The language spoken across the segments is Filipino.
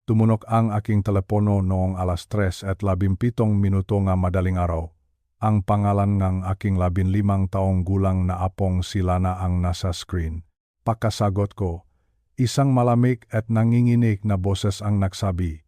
Tumunok ang aking telepono noong 3:17 nga madaling araw. Ang pangalan ng aking 15 taong gulang na apong si Lana ang nasa screen. Pagkasagot ko, isang malamig at nanginginig na boses ang nagsabi,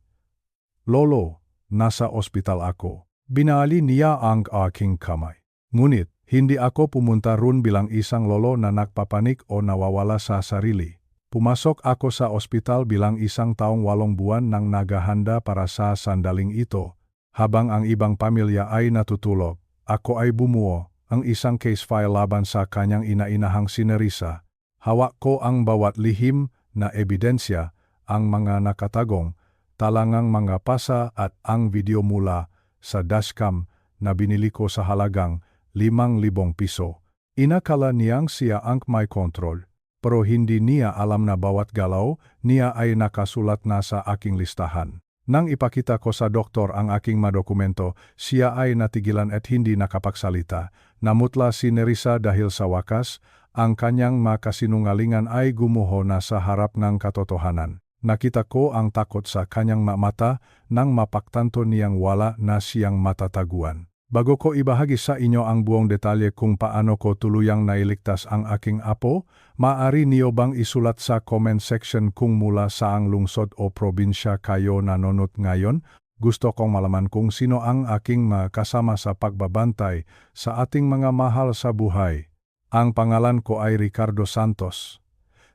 "Lolo, nasa ospital ako." Binali niya ang aking kamay. Ngunit, hindi ako pumunta roon bilang isang lolo na nagpapanik o nawawala sa sarili. Pumasok ako sa ospital bilang isang taong 8 buwan nang naghahanda para sa sandaling ito. Habang ang ibang pamilya ay natutulog, ako ay bumuo ang isang case file laban sa kanyang ina-inahang si Nerissa. Hawak ko ang bawat lihim na ebidensya, ang mga nakatagong, talangang mga pasa at ang video mula sa dashcam na binili ko sa halagang 5,000 piso. Inakala niyang siya ang may kontrol. Pero hindi niya alam na bawat galaw niya ay nakasulat na sa aking listahan. Nang ipakita ko sa doktor ang aking mga dokumento, siya ay natigilan at hindi nakapagsalita. Namutla si Nerissa dahil sa wakas, ang kanyang makasinungalingan ay gumuho na sa harap ng katotohanan. Nakita ko ang takot sa kanyang mata nang mapagtanto niyang wala na siyang matataguan. Bago ko ibahagi sa inyo ang buong detalye kung paano ko tuluyang nailigtas ang aking apo, maaari niyo bang isulat sa comment section kung mula saang lungsod o probinsya kayo nanonood ngayon? Gusto kong malaman kung sino ang aking makasama sa pagbabantay sa ating mga mahal sa buhay. Ang pangalan ko ay Ricardo Santos.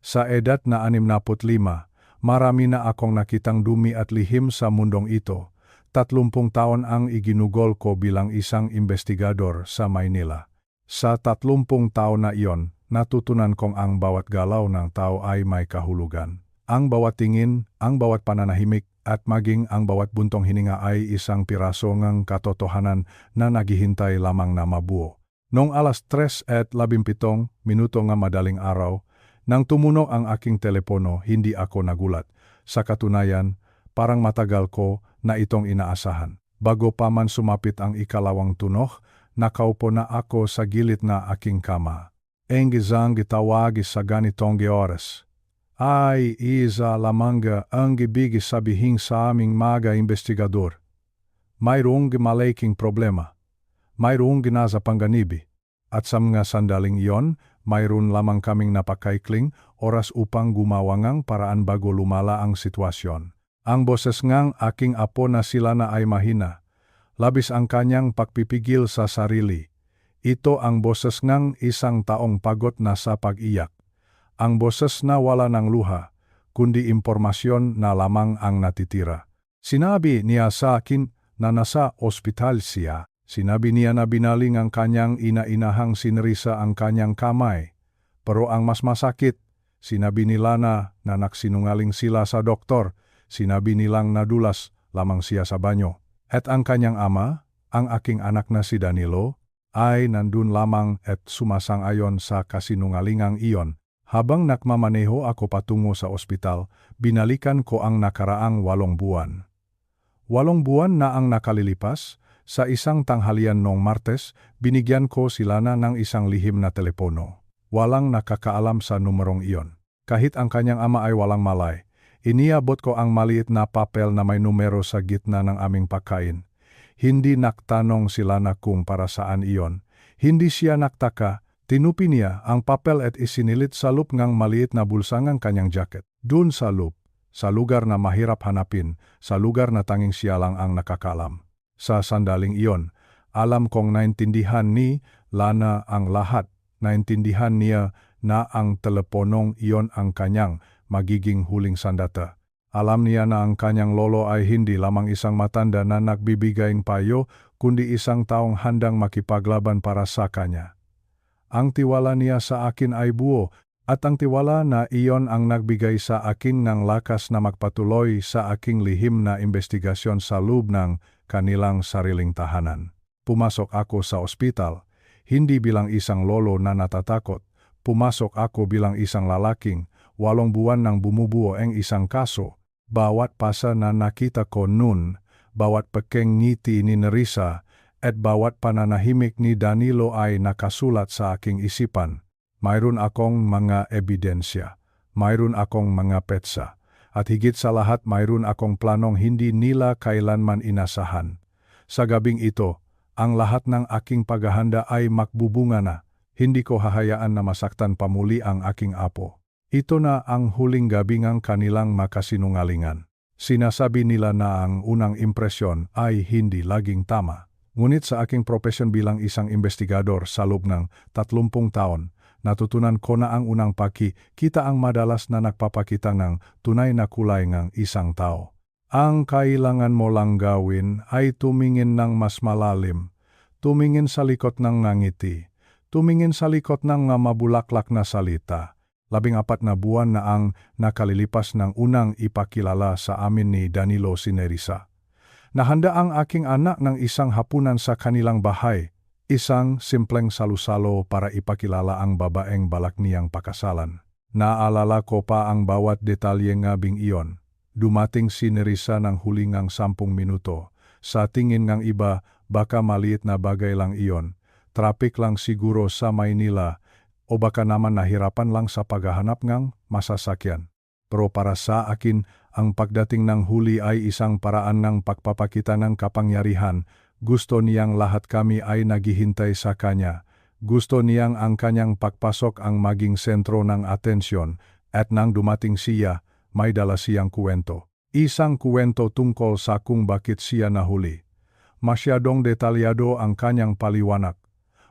Sa edad na 65, marami na akong nakitang dumi at lihim sa mundong ito. 30 taon ang iginugol ko bilang isang investigador sa Maynila. Sa 30 taon na iyon, natutunan kong ang bawat galaw ng tao ay may kahulugan. Ang bawat tingin, ang bawat pananahimik, at maging ang bawat buntong hininga ay isang piraso ng katotohanan na naghihintay lamang na mabuo. Noong 3:17 nga madaling araw, nang tumunog ang aking telepono, hindi ako nagulat. Sa katunayan, parang matagal ko na itong inaasahan. Bago pa man sumapit ang ikalawang tunog, nakaupo na ako sa gilid na aking kama. Engizang gitawag sa ganitong oras. Ay, isa lamang ang ibig sabihin sa aming mga investigador. Mayroong malaking problema. Mayroong ginasa panganibi. At sa mga sandaling iyon, mayroon lamang kaming napakaikling oras upang gumawa ng paraan bago lumala ang sitwasyon. Ang boses ngang aking apo na si Lana ay mahina. Labis ang kanyang pagpipigil sa sarili. Ito ang boses ngang isang taong pagod na sa pag-iyak. Ang boses na wala ng luha, kundi impormasyon na lamang ang natitira. Sinabi niya sa akin na nasa ospital siya. Sinabi niya na binaling ang kanyang ina-inahang si Nerissa ang kanyang kamay. Pero ang mas masakit, sinabi ni Lana na nagsinungaling sila sa doktor. Sinabi nilang nadulas lamang siya sa banyo. At ang kanyang ama, ang aking anak na si Danilo, ay nandun lamang at sumasang-ayon sa kasinungalingang iyon. Habang nakmamaneho ako patungo sa ospital, binalikan ko ang nakaraang 8 buwan. 8 buwan na ang nakalilipas. Sa isang tanghalian noong Martes, binigyan ko si Lana ng isang lihim na telepono. Walang nakakaalam sa numerong iyon. Kahit ang kanyang ama ay walang malay. Iniabot ko ang maliit na papel na may numero sa gitna ng aming pagkain. Hindi nagtanong si Lana kung para saan iyon. Hindi siya nagtaka. Tinupi niya ang papel at isinilit sa loob ng maliit na bulsa ng kanyang jacket. Doon sa loob, sa lugar na mahirap hanapin, sa lugar na tanging siya lang ang nakakaalam. Sa sandaling iyon, alam kong naintindihan ni Lana ang lahat. Naintindihan niya na ang teleponong iyon ang kanyang magiging huling sandata. Alam niya na ang kanyang lolo ay hindi lamang isang matanda na nagbibigay ng payo, kundi isang taong handang makipaglaban para sa kanya. Ang tiwala niya sa akin ay buo, at ang tiwala na iyon ang nagbigay sa akin ng lakas na magpatuloy sa aking lihim na investigasyon sa loob ng kanilang sariling tahanan. Pumasok ako sa ospital, hindi bilang isang lolo na natatakot. Pumasok ako bilang isang lalaking 8 buwan nang bumubuo ang isang kaso. Bawat pasa na nakita ko noon, bawat pekeng ngiti ni Nerissa, at bawat pananahimik ni Danilo ay nakasulat sa aking isipan. Mayroon akong mga ebidensya. Mayroon akong mga petsa. At higit sa lahat mayroon akong planong hindi nila kailanman inasahan. Sa gabing ito, ang lahat ng aking paghahanda ay makbubunga na. Hindi ko hahayaan na masaktan pa muli ang aking apo. Ito na ang huling gabi ng kanilang makasinungalingan. Sinasabi nila na ang unang impresyon ay hindi laging tama. Ngunit sa aking propesyon bilang isang investigador sa loob ng 30 taon, natutunan ko na ang unang kita ang madalas na nagpapakita ng tunay na kulay ng isang tao. Ang kailangan mo lang gawin ay tumingin ng mas malalim, tumingin sa likod ng ngiti, tumingin sa likod ng mabulaklak na salita. 14 na buwan na ang nakalilipas ng unang ipakilala sa amin ni Danilo Sinerisa. Nahanda ang aking anak ng isang hapunan sa kanilang bahay, isang simpleng salusalo para ipakilala ang babaeng balak niyang pakasalan. Naalala ko pa ang bawat detalye ngabing iyon. Dumating si Nerissa ng huling ng 10 minuto. Sa tingin ng iba, baka maliit na bagay lang iyon. Traffic lang siguro sa Maynila o baka naman nahirapan lang sa paghahanap ng masasakyan. Pero para sa akin, ang pagdating ng huli ay isang paraan ng pagpapakita ng kapangyarihan. Gusto niyang lahat kami ay naghihintay sa kanya. Gusto niyang ang kanyang pagpasok ang maging sentro ng atensyon at nang dumating siya, may dala siyang kwento. Isang kwento tungkol sa kung bakit siya nahuli. Masyadong detalyado ang kanyang paliwanag.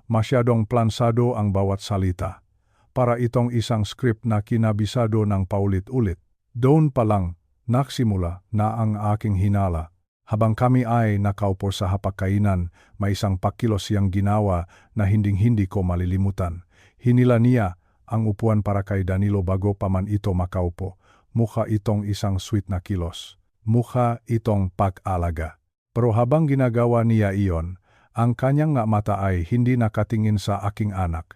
Masyadong plansado ang bawat salita. Para itong isang script na kinabisado ng paulit-ulit. Doon pa lang, nagsimula na ang aking hinala. Habang kami ay nakaupo sa hapagkainan, may isang pakilos siyang ginawa na hinding-hindi ko malilimutan. Hinila niya ang upuan para kay Danilo bago pa man ito makaupo. Mukha itong isang sweet na kilos. Mukha itong pag-alaga. Pero habang ginagawa niya iyon, ang kanyang nga mata ay hindi nakatingin sa aking anak.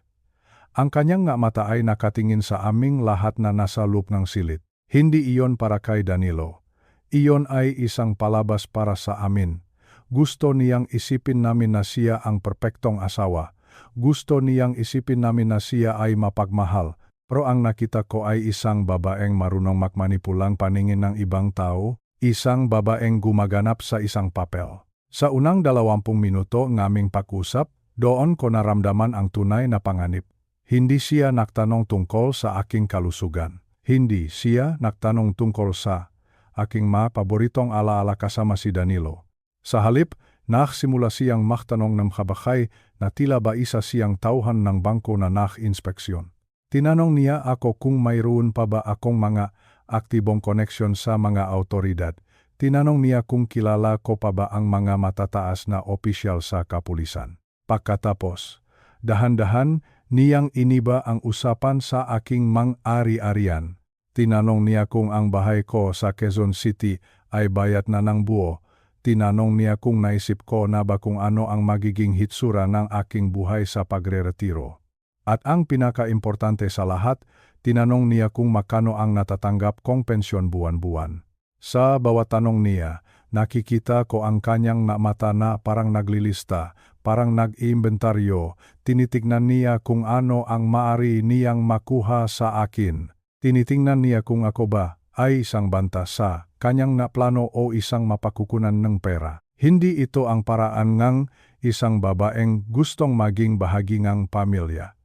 Ang kanyang nga mata ay nakatingin sa aming lahat na nasa loob ng silid. Hindi iyon para kay Danilo. Iyon ay isang palabas para sa amin. Gusto niyang isipin namin na siya ang perpektong asawa. Gusto niyang isipin namin na siya ay mapagmahal. Pero ang nakita ko ay isang babaeng marunong magmanipulang paningin ng ibang tao, isang babaeng gumaganap sa isang papel. Sa unang 20 minuto ng aming pag-usap, doon ko naramdaman ang tunay na panganib. Hindi siya nagtanong tungkol sa aking kalusugan. Hindi siya nagtanong tungkol sa aking paboritong alaala kasama si Danilo. Sa halip, nagsimula siyang magtanong ng kabakay na tila ba isa siyang tauhan ng bangko na nag-inspeksyon. Tinanong niya ako kung mayroon pa ba akong mga aktibong koneksyon sa mga autoridad. Tinanong niya kung kilala ko pa ba ang mga matataas na opisyal sa kapulisan. Pagkatapos, dahan-dahan niyang iniba ang usapan sa aking mang-ari-arian. Tinanong niya kung ang bahay ko sa Quezon City ay bayad na ng buo. Tinanong niya kung naisip ko na ba kung ano ang magiging hitsura ng aking buhay sa pagre-retiro. At ang pinaka-importante sa lahat, tinanong niya kung makano ang natatanggap kong pensyon buwan-buwan. Sa bawat tanong niya, nakikita ko ang kanyang mata na parang naglilista, parang nag-iimbentaryo. Tinitignan niya kung ano ang maaari niyang makuha sa akin. Tinitingnan niya kung ako ba ay isang banta sa kanyang plano o isang mapakukunan ng pera. Hindi ito ang paraan ng isang babaeng gustong maging bahagi ng pamilya.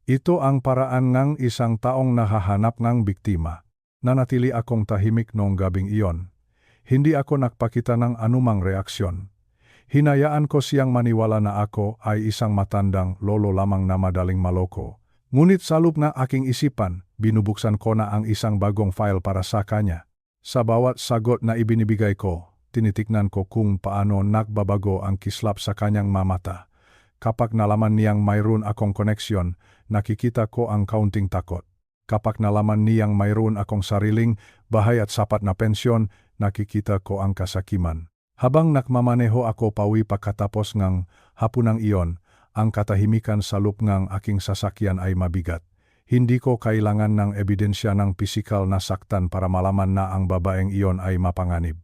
Ito ang paraan ng isang taong nahahanap ng biktima. Nanatili akong tahimik noong gabing iyon. Hindi ako nagpakita ng anumang reaksyon. Hinayaan ko siyang maniwala na ako ay isang matandang lolo lamang na madaling maloko. Ngunit sa loob ng aking isipan, binubuksan ko na ang isang bagong file para sa kanya. Sa bawat sagot na ibinibigay ko, tinitignan ko kung paano nagbabago ang kislap sa kanyang mata. Kapag nalaman niyang mayroon akong koneksyon, nakikita ko ang kaunting takot. Kapag nalaman niyang mayroon akong sariling bahay at sapat na pensyon, nakikita ko ang kasakiman. Habang nakmamaneho ako pauwi pagkatapos ng hapunang iyon, ang katahimikan sa loob ng aking sasakyan ay mabigat. Hindi ko kailangan ng ebidensya ng pisikal na saktan para malaman na ang babaeng iyon ay mapanganib.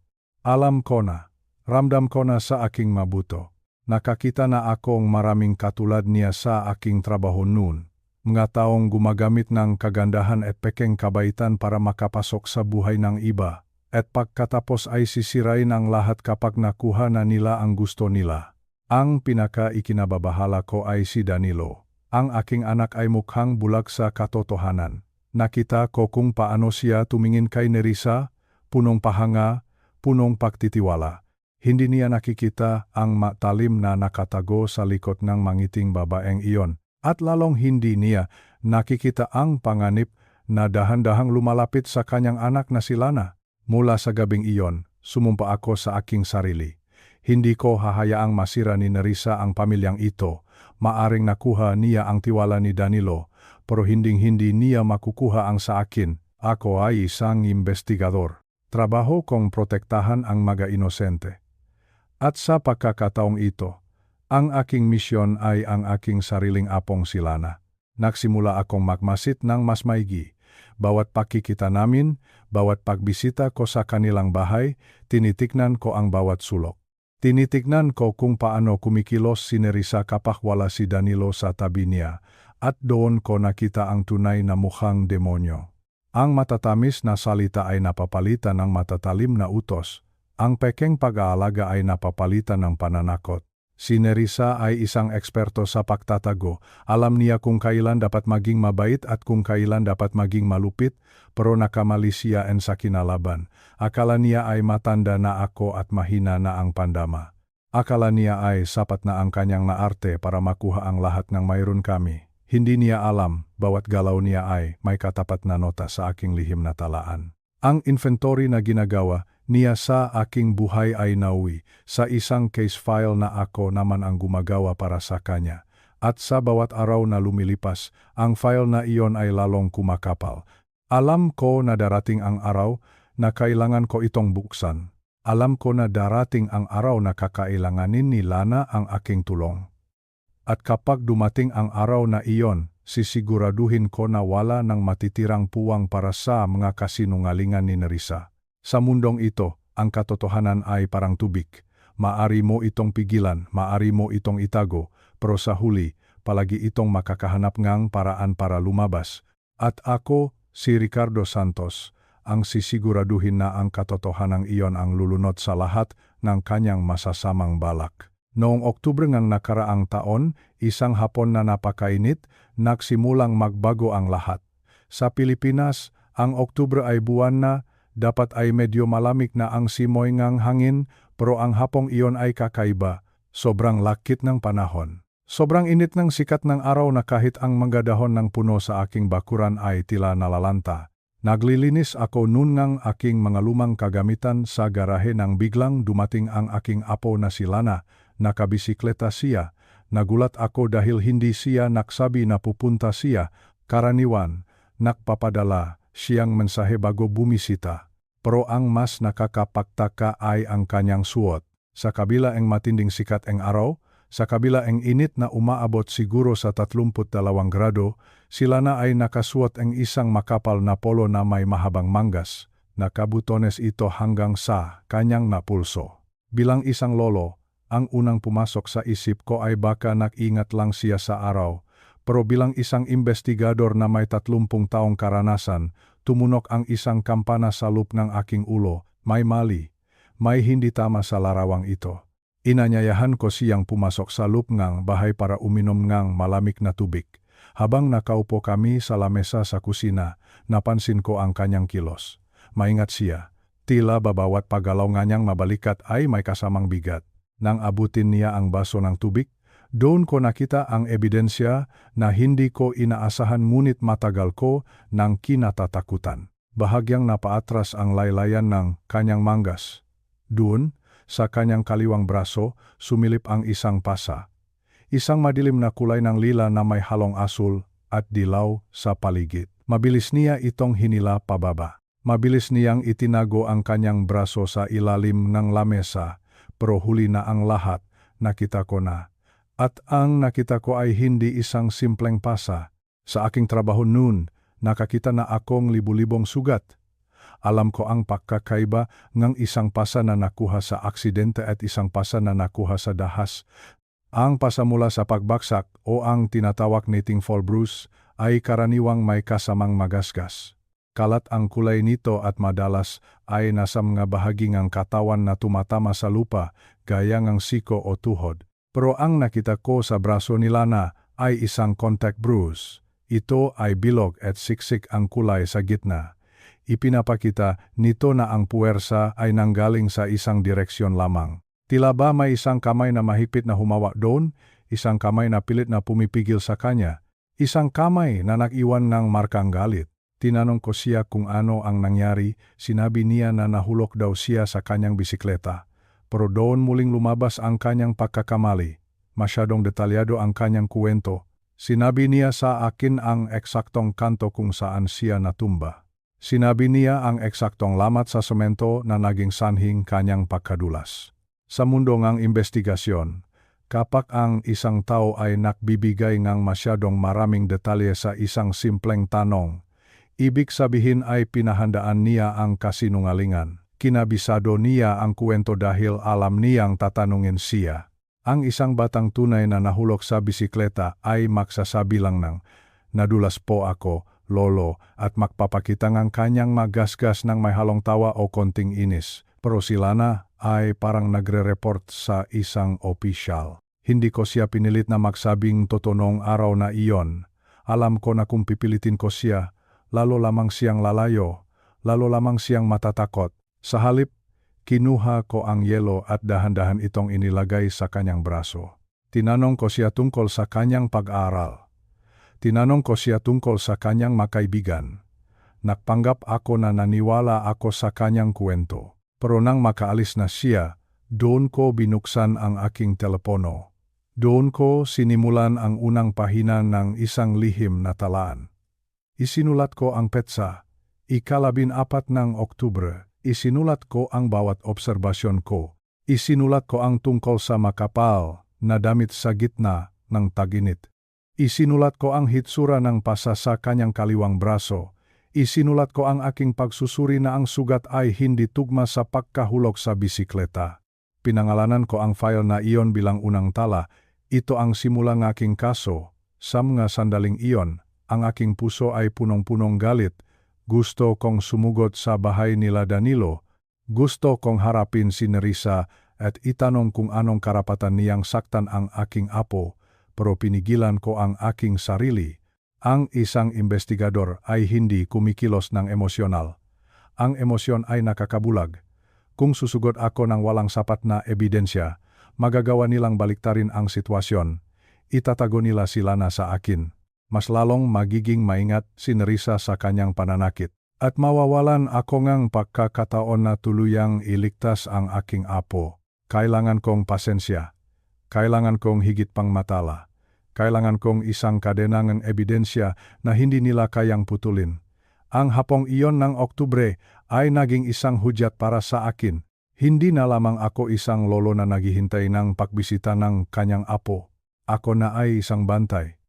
Alam ko na, ramdam ko na sa aking mabuto. Nakakita na akong maraming katulad niya sa aking trabaho noon. Mga taong gumagamit ng kagandahan at pekeng kabaitan para makapasok sa buhay ng iba, at pagkatapos ay sisirain ang lahat kapag nakuha na nila ang gusto nila. Ang pinaka-ikinababahala ko ay si Danilo. Ang aking anak ay mukhang bulag sa katotohanan. Nakita ko kung paano siya tumingin kay Nerissa, punong pahanga, punong pagtitiwala. Hindi niya nakikita ang matalim na nakatago sa likod ng mangiting babaeng iyon. At lalong hindi niya nakikita ang panganib na dahan-dahang lumalapit sa kanyang anak na si Lana. Mula sa gabing iyon, sumumpa ako sa aking sarili. Hindi ko hahayaang masira ni Nerissa ang pamilyang ito. Maaring nakuha niya ang tiwala ni Danilo, pero hinding-hindi niya makukuha ang sa akin. Ako ay isang investigador. Trabaho kong protektahan ang mga inosente. At sa pagkakataong ito, ang aking misyon ay ang aking sariling apong si Lana. Nagsimula akong magmasid ng mas maigi. Bawat pakikita namin, bawat pagbisita ko sa kanilang bahay, tinitignan ko ang bawat sulok. Tinitignan ko kung paano kumikilos si Nerissa kapag wala si Danilo sa tabi niya, at doon ko nakita ang tunay na mukhang demonyo. Ang matatamis na salita ay napapalitan ng matatalim na utos. Ang pekeng pag-aalaga ay napapalitan ng pananakot. Si Nerissa ay isang eksperto sa pagtatago. Alam niya kung kailan dapat maging mabait at kung kailan dapat maging malupit, pero nakamali siya sa kinalaban. Akala niya ay matanda na ako at mahina na ang pandama. Akala niya ay sapat na ang kanyang maarte para makuha ang lahat ng mayroon kami. Hindi niya alam, bawat galaw niya ay may katapat na nota sa aking lihim na talaan. Ang inventory na ginagawa niya sa aking buhay ay nauwi sa isang case file na ako naman ang gumagawa para sa kanya. At sa bawat araw na lumilipas, ang file na iyon ay lalong kumakapal. Alam ko na darating ang araw na kailangan ko itong buksan. Alam ko na darating ang araw na kakailanganin ni Lana ang aking tulong. At kapag dumating ang araw na iyon, sisiguraduhin ko na wala ng matitirang puwang para sa mga kasinungalingan ni Nerissa. Sa mundong ito, ang katotohanan ay parang tubig. Maari mo itong pigilan, maari mo itong itago, pero sa huli, palagi itong makakahanap ngang paraan para lumabas. At ako, si Ricardo Santos, ang sisiguraduhin na ang katotohanan iyon ang lulunod sa lahat ng kanyang masasamang balak. Noong Oktubre ng nakaraang taon, isang hapon na napakainit, nagsimulang magbago ang lahat. Sa Pilipinas, ang Oktubre ay buwan na, dapat ay medyo malamig na ang simoy ngang hangin, pero ang hapong iyon ay kakaiba, sobrang lakit ng panahon. Sobrang init ng sikat ng araw na kahit ang mga dahon ng puno sa aking bakuran ay tila nalalanta. Naglilinis ako noon ng aking mga lumang kagamitan sa garahe nang biglang dumating ang aking apo na si Lana. Nakabisikleta siya. Nagulat ako dahil hindi siya nagsabi na pupunta siya. Karaniwan, nagpapadala siyang mensahe bago bumisita. Pero ang mas nakakapagtaka ay ang kanyang suot. Sa kabila ang matinding sikat ang araw, sa kabila ang init na umaabot siguro sa 32 grado, si Lana ay nakasuot ang isang makapal na polo na may mahabang manggas. Nakabutones ito hanggang sa kanyang napulso. Bilang isang lolo, ang unang pumasok sa isip ko ay baka nag-ingat lang siya sa araw. Pero bilang isang investigador na may 30 taong karanasan, tumunok ang isang kampana sa loob ng aking ulo. May mali, may hindi tama sa larawang ito. Inanyayahan ko siyang pumasok sa loob ng bahay para uminom ng malamig na tubig. Habang nakaupo kami sa lamesa sa kusina, napansin ko ang kanyang kilos. Maingat siya. Tila babawat paggalaw nga niyang mabalikat ay may kasamang bigat. Nang abutin niya ang baso ng tubig, doon ko nakita ang ebidensya na hindi ko inaasahan ngunit matagal ko ng kinatatakutan. Bahagyang napaatras ang laylayan ng kanyang manggas. Doon, sa kanyang kaliwang braso, sumilip ang isang pasa. Isang madilim na kulay ng lila na may halong asul at dilaw sa paligid. Mabilis niya itong hinila pababa. Mabilis niyang itinago ang kanyang braso sa ilalim ng lamesa. Pero huli na ang lahat, nakita ko na. At ang nakita ko ay hindi isang simpleng pasa. Sa aking trabaho noon, nakakita na akong libu-libong sugat. Alam ko ang pagkakaiba ng isang pasa na nakuha sa aksidente at isang pasa na nakuha sa dahas. Ang pasa mula sa pagbaksak o ang tinatawag nating fall bruise ay karaniwang may kasamang magasgas. Kalat ang kulay nito at madalas ay nasa mga bahagi ng katawan na tumatama sa lupa, gaya ng siko o tuhod. Pero ang nakita ko sa braso ni Lana ay isang contact bruise. Ito ay bilog at siksik ang kulay sa gitna. Ipinapakita nito na ang puwersa ay nanggaling sa isang direksyon lamang. Tila ba may isang kamay na mahigpit na humawak doon, isang kamay na pilit na pumipigil sa kanya, isang kamay na nag-iwan ng markang galit. Tinanong ko siya kung ano ang nangyari, sinabi niya na nahulog daw siya sa kanyang bisikleta. Pero doon muling lumabas ang kanyang pagkakamali. Masyadong detalyado ang kanyang kuwento. Sinabi niya sa akin ang eksaktong kanto kung saan siya natumba. Sinabi niya ang eksaktong lamat sa semento na naging sanhing kanyang pagkadulas. Sa mundo ng investigasyon, kapag ang isang tao ay nagbibigay ng masyadong maraming detalye sa isang simpleng tanong, ibig sabihin ay pinahandaan niya ang kasinungalingan. Kinabisado niya ang kwento dahil alam niyang tatanungin siya. Ang isang batang tunay na nahulog sa bisikleta ay magsasabi lang ng, "Nadulas po ako, lolo," at magpapakita ng kanyang magasgas ng may halong tawa o konting inis. Pero si Lana ay parang nagre-report sa isang opisyal. Hindi ko siya pinilit na magsabing totonong araw na iyon. Alam ko na kung pipilitin ko siya, lalo lamang siyang lalayo, lalo lamang siyang matatakot. Sa halip, kinuha ko ang yelo at dahan-dahan itong inilagay sa kanyang braso. Tinanong ko siya tungkol sa kanyang pag-aaral. Tinanong ko siya tungkol sa kanyang makaibigan. Nagpanggap ako na naniwala ako sa kanyang kwento. Pero nang makaalis na siya, doon ko binuksan ang aking telepono. Doon ko sinimulan ang unang pahina ng isang lihim na talaan. Isinulat ko ang petsa, 14 ng Oktubre. Isinulat ko ang bawat obserbasyon ko. Isinulat ko ang tungkol sa makapal na damit sa gitna ng taginit. Isinulat ko ang hitsura ng pasa sa kanyang kaliwang braso. Isinulat ko ang aking pagsusuri na ang sugat ay hindi tugma sa pagkahulog sa bisikleta. Pinangalanan ko ang file na iyon bilang unang tala. Ito ang simula ng aking kaso. Sa mga sandaling iyon, ang aking puso ay punong-punong galit. Gusto kong sumugot sa bahay nila Danilo. Gusto kong harapin si Nerissa at itanong kung anong karapatan niyang saktan ang aking apo, pero pinigilan ko ang aking sarili. Ang isang investigador ay hindi kumikilos ng emosyonal. Ang emosyon ay nakakabulag. Kung susugot ako ng walang sapat na ebidensya, magagawa nilang baliktarin ang sitwasyon. Itatago nila si Lana sa akin. Mas lalong magiging maingat si Nerissa sa kanyang pananakit. At mawawalan ako ngang pagkakataon na tuluyang iligtas ang aking apo. Kailangan kong pasensya. Kailangan kong higit pang matala. Kailangan kong isang kadena ng ebidensya na hindi nila kayang putulin. Ang hapong iyon ng Oktubre ay naging isang hudyat para sa akin. Hindi na lamang ako isang lolo na naghihintay ng pagbisita ng kanyang apo. Ako na ay isang bantay.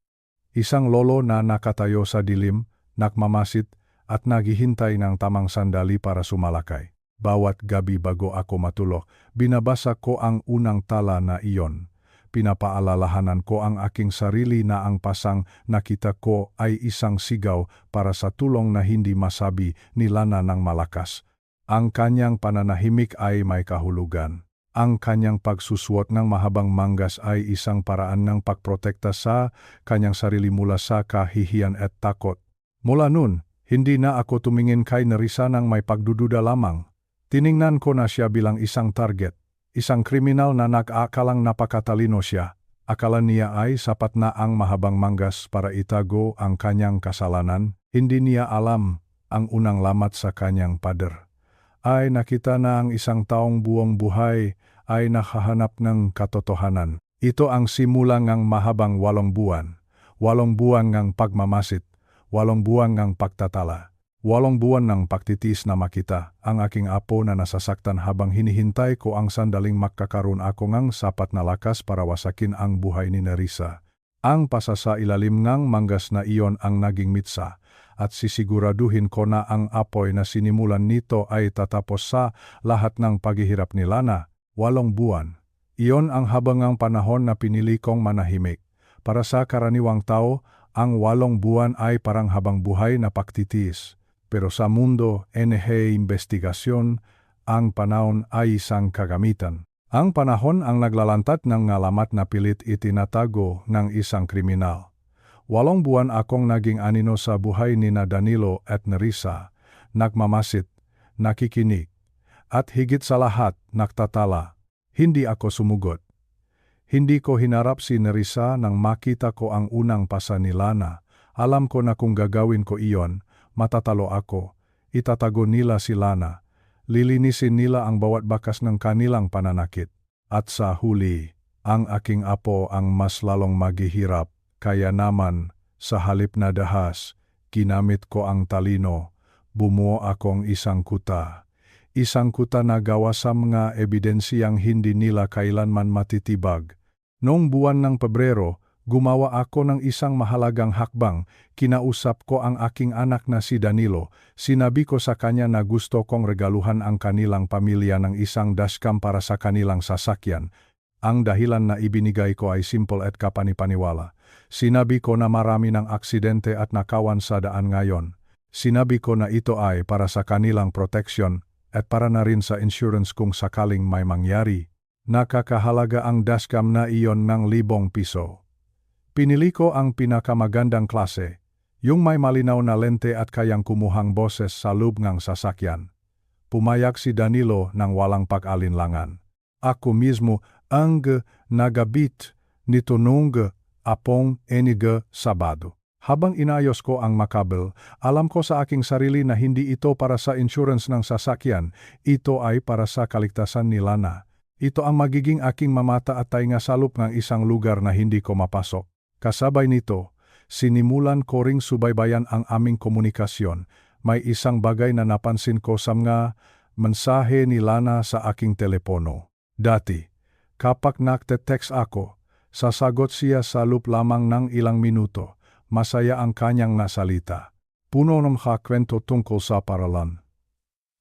Isang lolo na nakatayo sa dilim, nakmamasid at naghihintay ng tamang sandali para sumalakay. Bawat gabi bago ako matulog, binabasa ko ang unang tala na iyon. Pinapaalalahanan ko ang aking sarili na ang pasang nakita ko ay isang sigaw para sa tulong na hindi masabi ni Lana ng malakas. Ang kanyang pananahimik ay may kahulugan. Ang kanyang pagsusuot ng mahabang manggas ay isang paraan ng pagprotekta sa kanyang sarili mula sa kahihiyan at takot. Mula nun, hindi na ako tumingin kay Nerissa ng may pagdududa lamang. Tiningnan ko na siya bilang isang target, isang kriminal na nag-aakalang napakatalino siya. Akala niya ay sapat na ang mahabang manggas para itago ang kanyang kasalanan. Hindi niya alam ang unang lamat sa kanyang pader ay nakita na ang isang taong buong buhay ay nakahanap ng katotohanan. Ito ang simula ng mahabang 8 buwan. 8 buwan ng pagmamasid, 8 buwan ng pagtatala, 8 buwan ng pagtitiis na makita ang aking apo na nasasaktan habang hinihintay ko ang sandaling makakaroon ako ng sapat na lakas para wasakin ang buhay ni Nerissa. Ang pasa sa ilalim ng manggas na iyon ang naging mitsa. At sisiguraduhin ko na ang apoy na sinimulan nito ay tatapos sa lahat ng paghihirap ni Lana. 8 buwan. Iyon ang habangang panahon na pinili kong manahimik. Para sa karaniwang tao, Ang 8 buwan ay parang habang buhay na pagtitiis. Pero sa mundo, investigasyon, ang panahon ay isang kagamitan. Ang panahon ang naglalantat ng ngalamat na pilit itinatago ng isang kriminal. 8 buwan akong naging anino sa buhay ni na Danilo at Nerissa, nagmamasid, nakikinig, at higit sa lahat, nagtatala. Hindi ako sumugot. Hindi ko hinarap si Nerissa nang makita ko ang unang pasa ni Lana. Alam ko na kung gagawin ko iyon, matatalo ako. Itatago nila si Lana. Lilinisin nila ang bawat bakas ng kanilang pananakit. At sa huli, ang aking apo ang mas lalong maghihirap. Kaya naman, sa halip na dahas, ginamit ko ang talino. Bumuo akong isang kuta. Isang kuta na gawa sa mga ebidensiyang hindi nila kailanman matitibag. Noong buwan ng Pebrero, gumawa ako ng isang mahalagang hakbang. Kinausap ko ang aking anak na si Danilo. Sinabi ko sa kanya na gusto kong regaluhan ang kanilang pamilya ng isang dashcam para sa kanilang sasakyan. Ang dahilan na ibinigay ko ay simple at kapanipaniwala. Sinabi ko na marami ng aksidente at nakawan sa daan ngayon. Sinabi ko na ito ay para sa kanilang proteksyon at para na rin sa insurance kung sakaling may mangyari. Nakakahalaga ang dashcam na iyon ng 1,000 piso. Pinili ko ang pinakamagandang klase, yung may malinaw na lente at kayang kumuhang boses sa loob ng sasakyan. Pumayag si Danilo ng walang pag-alinlangan. Ako mismo ang nagabit nito noong apong Sabado. Habang inayos ko ang makabel, alam ko sa aking sarili na hindi ito para sa insurance ng sasakyan, ito ay para sa kaligtasan ni Lana. Ito ang magiging aking mamata at tainga salop ng isang lugar na hindi ko mapasok. Kasabay nito, sinimulan ko ring subaybayan ang aming komunikasyon. May isang bagay na napansin ko sa mga mensahe ni Lana sa aking telepono. Dati, kapag nagte-text ako, sasagot siya sa loop lamang ng ilang minuto. Masaya ang kanyang nasalita. Puno ng kwento tungkol sa paralan.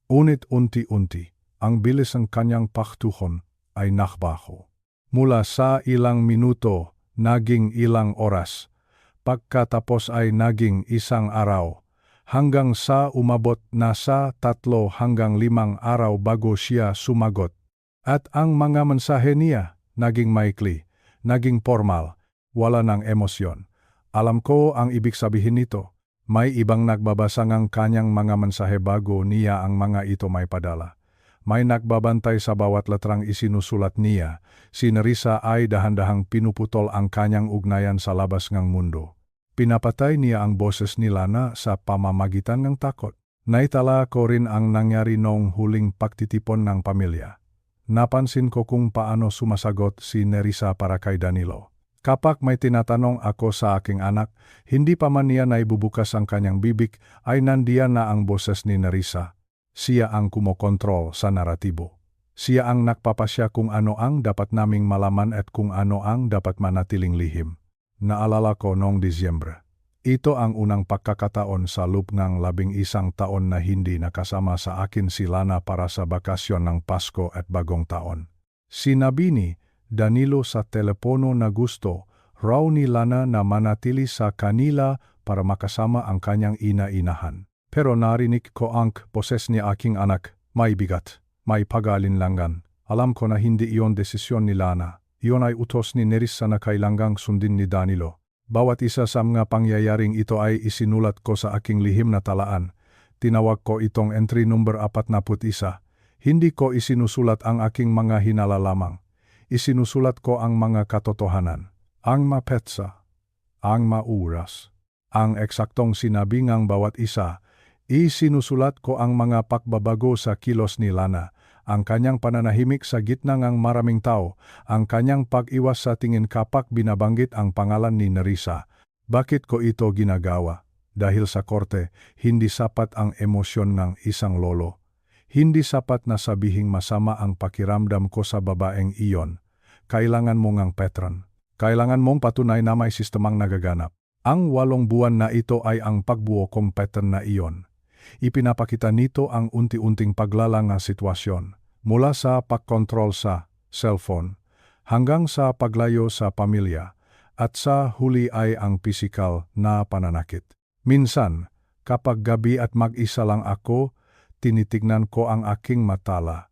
Unit unti-unti, ang bilis ng kanyang paktuhon ay nakbaho. Mula sa ilang minuto, naging ilang oras. Pagkatapos ay naging isang araw. Hanggang sa umabot na sa 3 hanggang 5 araw bago siya sumagot. At ang mga mensahe niya, naging maikli, naging formal, wala ng emosyon. Alam ko ang ibig sabihin nito. May ibang nagbabasa ng kanyang mga mensahe bago niya ang mga ito may padala. May nagbabantay sa bawat letrang isinusulat niya. Si Nerissa ay dahan-dahang pinuputol ang kanyang ugnayan sa labas ng mundo. Pinapatay niya ang boses ni Lana sa pamamagitan ng takot. Naitala ko rin ang nangyari noong huling pagtitipon ng pamilya. Napansin ko kung paano sumasagot si Nerissa para kay Danilo. Kapag may tinatanong ako sa aking anak, hindi pa man niya naibubukas ang kanyang bibig, ay nandiyan na ang boses ni Nerissa. Siya ang kumokontrol sa naratibo. Siya ang nagpapasya kung ano ang dapat naming malaman at kung ano ang dapat manatiling lihim. Naalala ko noong Disyembre. Ito ang unang pagkakataon sa loob ng 11 taon na hindi nakasama sa akin si Lana para sa bakasyon ng Pasko at Bagong Taon. Sinabi ni Danilo sa telepono na gusto raw ni Lana na manatili sa kanila para makasama ang kanyang ina-inahan. Pero narinig ko ang boses ni aking anak, may bigat, may pag-alinlangan. Alam ko na hindi iyon desisyon ni Lana. Iyon ay utos ni Nerissa na kailangang sundin ni Danilo. Bawat isa sa mga pangyayaring ito ay isinulat ko sa aking lihim na talaan. Tinawag ko itong entry number 41. Hindi ko isinusulat ang aking mga hinala lamang. Isinusulat ko ang mga katotohanan, ang mapetsa, ang mauras, ang eksaktong sinabi ng bawat isa. Isinusulat ko ang mga pagbabago sa kilos ni Lana, ang kanyang pananahimik sa gitna ng maraming tao, ang kanyang pag-iwas sa tingin kapag binabanggit ang pangalan ni Nerissa. Bakit ko ito ginagawa? Dahil sa korte, hindi sapat ang emosyon ng isang lolo. Hindi sapat na sabihing masama ang pakiramdam ko sa babaeng iyon. Kailangan mo ngang patron. Kailangan mong patunay na may sistemang nagaganap. Ang 8 buwan na ito ay ang pagbuo kong pattern na iyon. Ipinapakita nito ang unti-unting paglalang ng sitwasyon, mula sa pagkontrol sa cellphone hanggang sa paglayo sa pamilya, at sa huli ay ang pisikal na pananakit. Minsan, kapag gabi at mag-isa lang ako, tinitignan ko ang aking matala.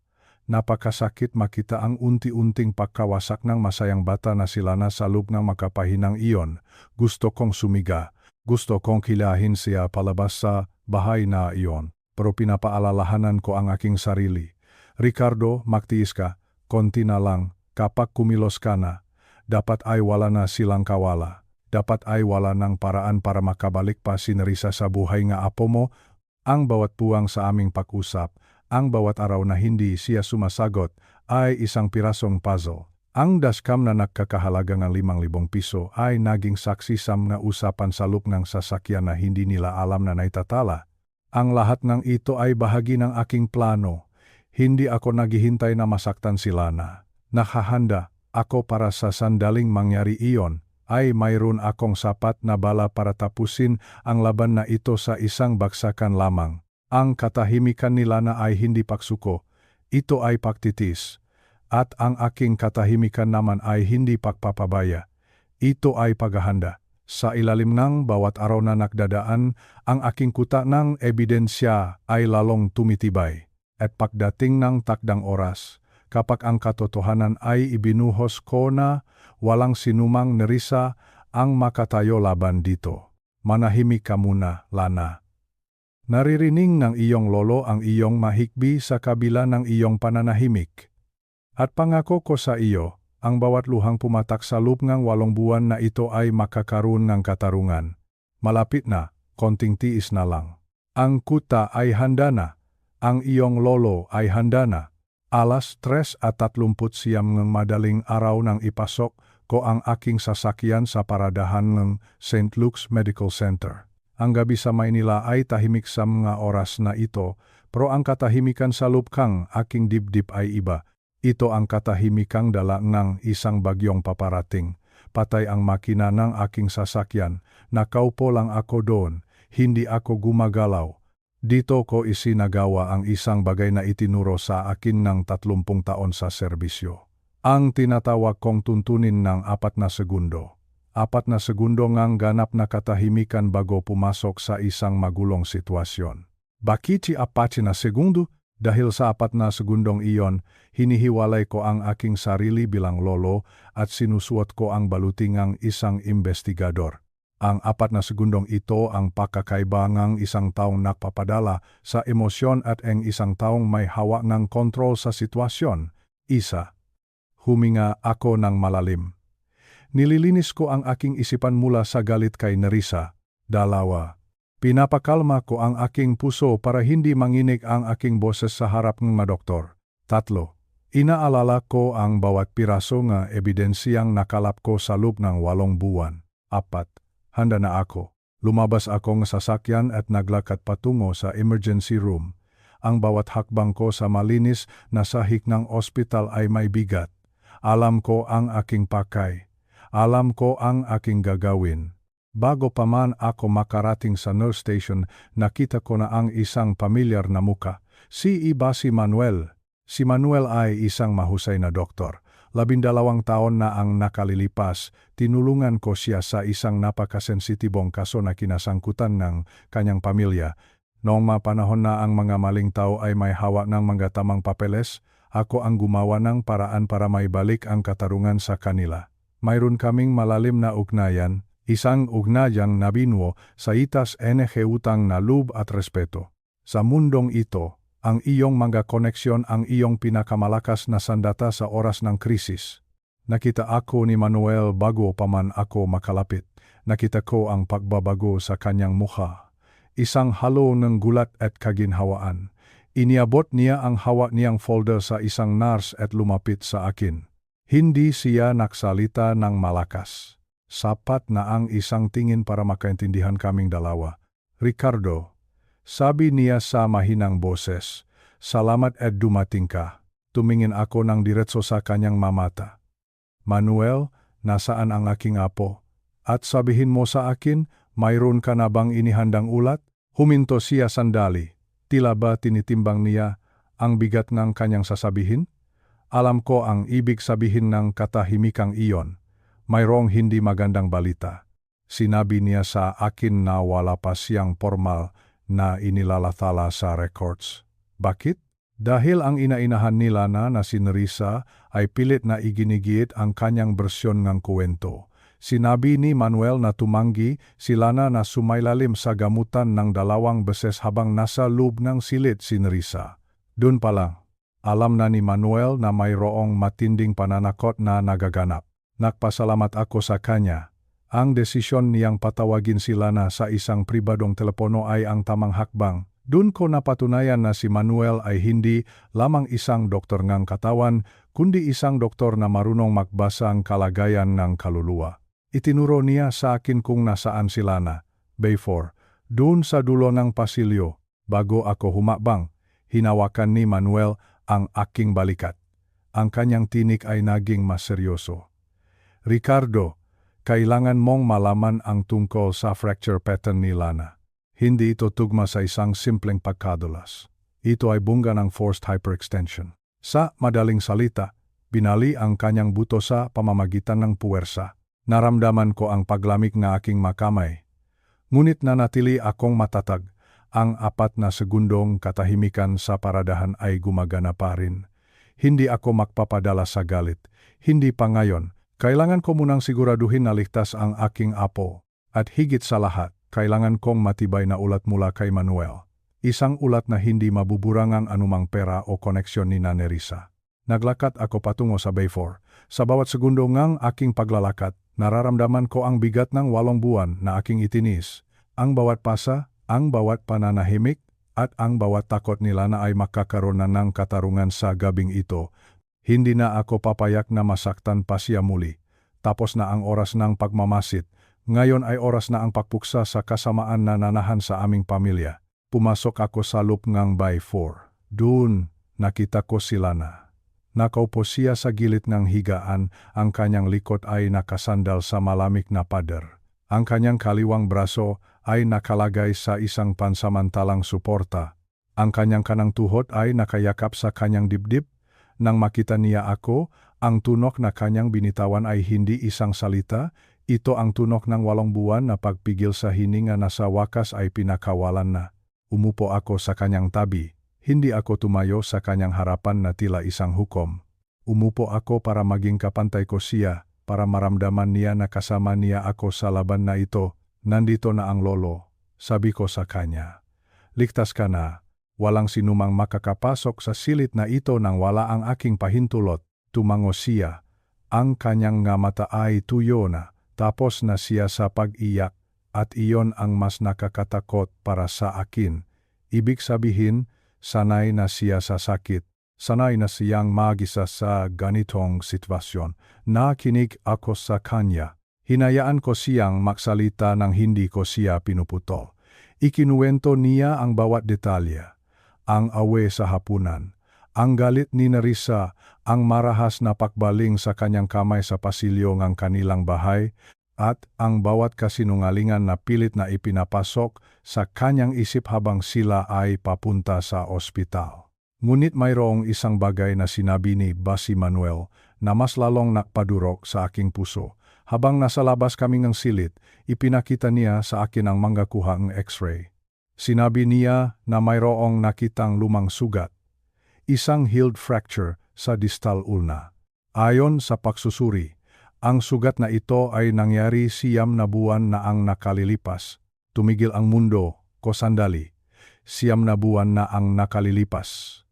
Napakasakit makita ang unti-unting pagkawasak ng masayang bata na sila na sa loob ng makapahinang iyon. Gusto kong sumiga. Gusto kong kilahin siya palabas sa bahay na iyon. Pero pinapaalalahanan ko ang aking sarili. Ricardo, magtiis ka. Konti na lang. Kapag kumilos ka na, dapat ay wala na silang kawala. Dapat ay wala ng paraan para makabalik pa si Nerissa sa buhay nga apo mo. Ang bawat puwang sa aming pag-usap, ang bawat araw na hindi siya sumasagot ay isang pirasong puzzle. Ang dashcam na nagkakahalaga ng 5,000 piso ay naging saksi sa mga usapan sa loob ng sasakyan na hindi nila alam na naitatala. Ang lahat ng ito ay bahagi ng aking plano. Hindi ako naghihintay na masaktan sila na. Nakahanda ako para sa sandaling mangyari iyon. Ay mayroon akong sapat na bala para tapusin ang laban na ito sa isang baksakan lamang. Ang katahimikan nila na ay hindi pagsuko, ito ay pagtitis. At ang aking katahimikan naman ay hindi pagpapabaya. Ito ay paghahanda. Sa ilalim ng bawat araw na nakdadaan, ang aking kuta ng ebidensya ay lalong tumitibay. At pagdating ng takdang oras, kapag ang katotohanan ay ibinuhos ko na walang sinumang Nerissa ang makatayo laban dito. Manahimik ka muna, Lana. Naririnig ng iyong lolo ang iyong mahikbi sa kabila ng iyong pananahimik. At pangako ko sa iyo, ang bawat luhang pumatak sa loob ng 8 buwan na ito ay makakaroon ng katarungan. Malapit na, konting tiis na lang. Ang kuta ay handa na. Ang iyong lolo ay handa na. Alas 3:30 ng madaling araw nang ipasok ko ang aking sasakyan sa paradahan ng St. Luke's Medical Center. Ang gabi sa Maynila ay tahimik sa mga oras na ito, pero ang katahimikan sa loob kang aking dibdib ay iba. Ito ang katahimikang dala ng isang bagyong paparating. Patay ang makina ng aking sasakyan. Nakaupo lang ako doon. Hindi ako gumagalaw. Dito ko isinagawa ang isang bagay na itinuro sa akin ng 30 taon sa serbisyo. Ang tinatawag kong tuntunin ng 4 na segundo. 4 na segundo ngang ganap na katahimikan bago pumasok sa isang magulong sitwasyon. Bakit si 4 na segundo? Dahil sa 4 na segundong iyon, hinihiwalay ko ang aking sarili bilang lolo at sinusuot ko ang balutingang isang investigador. Ang 4 na segundong ito ang pakakaiba ng isang taong nagpapadala sa emosyon at ang isang taong may hawak ng kontrol sa sitwasyon. Isa. Huminga ako ng malalim. Nililinis ko ang aking isipan mula sa galit kay Nerissa. 2. Pinapakalma ko ang aking puso para hindi manginig ang aking boses sa harap ng mga doktor. 3. Inaalala ko ang bawat piraso nga ebidensyang nakalap ko sa loob ng 8 buwan. 4. Handa na ako. Lumabas akong sasakyan at naglakad patungo sa emergency room. Ang bawat hakbang ko sa malinis na sahig ng ospital ay may bigat. Alam ko ang aking pakay. Alam ko ang aking gagawin. Bago pa man ako makarating sa nurse station, nakita ko na ang isang pamilyar na muka. Si Manuel. Si Manuel ay isang mahusay na doktor. 12 taon na ang nakalilipas, tinulungan ko siya sa isang napakasensitibong kaso na kinasangkutan ng kanyang pamilya. Noong mapanahon na ang mga maling tao ay may hawak ng mga tamang papeles, ako ang gumawa ng paraan para maibalik ang katarungan sa kanila. Mayroon kaming malalim na ugnayan, isang ugnayang nabinuo sa itas NG utang na loob at respeto. Sa mundong ito, ang iyong mga koneksyon ang iyong pinakamalakas na sandata sa oras ng krisis. Nakita ako ni Manuel bago pa man ako makalapit. Nakita ko ang pagbabago sa kanyang mukha. Isang halo ng gulat at kaginhawaan. Iniabot niya ang hawak niyang folder sa isang nurse at lumapit sa akin. Hindi siya nagsalita ng malakas. Sapat na ang isang tingin para makaintindihan kaming dalawa. Ricardo, sabi niya sa mahinang boses, salamat at dumating ka. Tumingin ako ng diretso sa kanyang mamata. Manuel, nasaan ang aking apo? At sabihin mo sa akin, mayroon ka na bang inihandang ulat? Huminto siya sandali. Tila ba tinitimbang niya ang bigat ng kanyang sasabihin? Alam ko ang ibig sabihin ng katahimikang iyon. Mayroong hindi magandang balita. Sinabi niya sa akin na wala pa siyang formal na inilalathala sa records. Bakit? Dahil ang inainahan nila na si Nerissa ay pilit na iginigit ang kanyang bersyon ng kuwento. Sinabi ni Manuel na tumanggi sila na sumailalim sa gamutan ng 2 beses habang nasa loob ng silid si Nerissa. Doon pa lang, alam na ni Manuel na mayroong matinding pananakot na nagaganap. Nagpasalamat ako sa kanya. Ang desisyon niyang patawagin sila na sa isang pribadong telepono ay ang tamang hakbang. Doon ko napatunayan na si Manuel ay hindi lamang isang doktor ng katawan, kundi isang doktor na marunong magbasa ang kalagayan ng kaluluwa. Itinuro niya sa akin kung nasaan sila na, before, doon sa dulo ng pasilyo. Bago ako humakbang, hinawakan ni Manuel ang aking balikat. Ang kanyang tinik ay naging mas seryoso. Ricardo, kailangan mong malaman ang tungkol sa fracture pattern ni Lana. Hindi ito tugma sa isang simpleng pagkadulas. Ito ay bunga ng forced hyperextension. Sa madaling salita, binali ang kanyang buto sa pamamagitan ng puwersa. Naramdaman ko ang paglamig na aking makamay. Ngunit nanatili akong matatag. Ang 4 na segundong katahimikan sa paradahan ay gumagana pa rin. Hindi ako magpapadala sa galit. Hindi pa ngayon. Kailangan ko munang siguraduhin na ligtas ang aking apo. At higit sa lahat, kailangan kong matibay na ulat mula kay Manuel. Isang ulat na hindi mabuburang ang anumang pera o koneksyon ni Nerissa. Naglakad ako patungo sa Bayfort. Sa bawat segundo ngang aking paglalakad, nararamdaman ko ang bigat ng 8 buwan na aking itinis. Ang bawat pasa, ang bawat pananahimik, at ang bawat takot nila na ay makakaroon na ng katarungan sa gabing ito. Hindi na ako papayak na masaktan pa siya muli. Tapos na ang oras ng pagmamasid. Ngayon ay oras na ang pagpuksa sa kasamaan na nanahan sa aming pamilya. Pumasok ako sa loob ng Bayfort. Doon, nakita ko si Lana. Nakaupo siya sa gilid ng higaan, ang kanyang likod ay nakasandal sa malamig na pader. Ang kanyang kaliwang braso ay nakalagay sa isang pansamantalang suporta. Ang kanyang kanang tuhod ay nakayakap sa kanyang dibdib. Nang makita niya ako, ang tunok na kanyang binitawan ay hindi isang salita, ito ang tunok ng 8 buwan na pagpigil sa hininga na sa wakas ay pinakawalan na. Umupo ako sa kanyang tabi, hindi ako tumayo sa kanyang harapan na tila isang hukom. Umupo ako para maging kapantay ko siya, para maramdaman niya na kasama niya ako sa laban na ito. Nandito na ang lolo, sabi ko sa kanya. Ligtas ka na. Walang sinumang makakapasok sa silid na ito nang wala ang aking pahintulot. Tumango siya. Ang kanyang nga mata ay tuyo na, tapos na siya sa pag-iyak, at iyon ang mas nakakatakot para sa akin. Ibig sabihin, sanay na siya sa sakit. Sanay na siyang mag-isa sa ganitong sitwasyon. Nakinig ako sa kanya. Hinayaan ko siyang magsalita nang hindi ko siya pinuputol. Ikinuwento niya ang bawat detalye. Ang awe sa hapunan, ang galit ni Nerissa, ang marahas na pakbaling sa kanyang kamay sa pasilyo ng kanilang bahay, at ang bawat kasinungalingan na pilit na ipinapasok sa kanyang isip habang sila ay papunta sa ospital. Ngunit mayroong isang bagay na sinabi ni Basi Manuel na mas lalong nakpadurok sa aking puso. Habang nasa labas kami ng silid, ipinakita niya sa akin ang manggakuhang x-ray. Sinabi niya na mayroong nakitang lumang sugat, isang healed fracture sa distal ulna. Ayon sa pagsusuri, ang sugat na ito ay nangyari 9 na buwan na ang nakalilipas. Tumigil ang mundo, ko sandali. 9 na buwan na ang nakalilipas.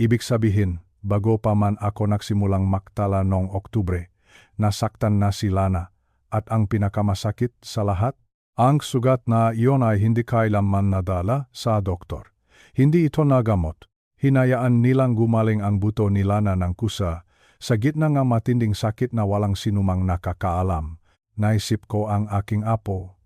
Ibig sabihin, bago pa man ako nagsimulang maktala noong Oktubre, nasaktan na si Lana, at ang pinakamasakit sa lahat, ang sugat na iyon ay hindi kailanman nadala sa doktor. Hindi ito nagamot. Hinayaan nilang gumaling ang buto ni Lana ng kusa, sa gitna ng matinding sakit na walang sinumang nakakaalam. Naisip ko ang aking apo.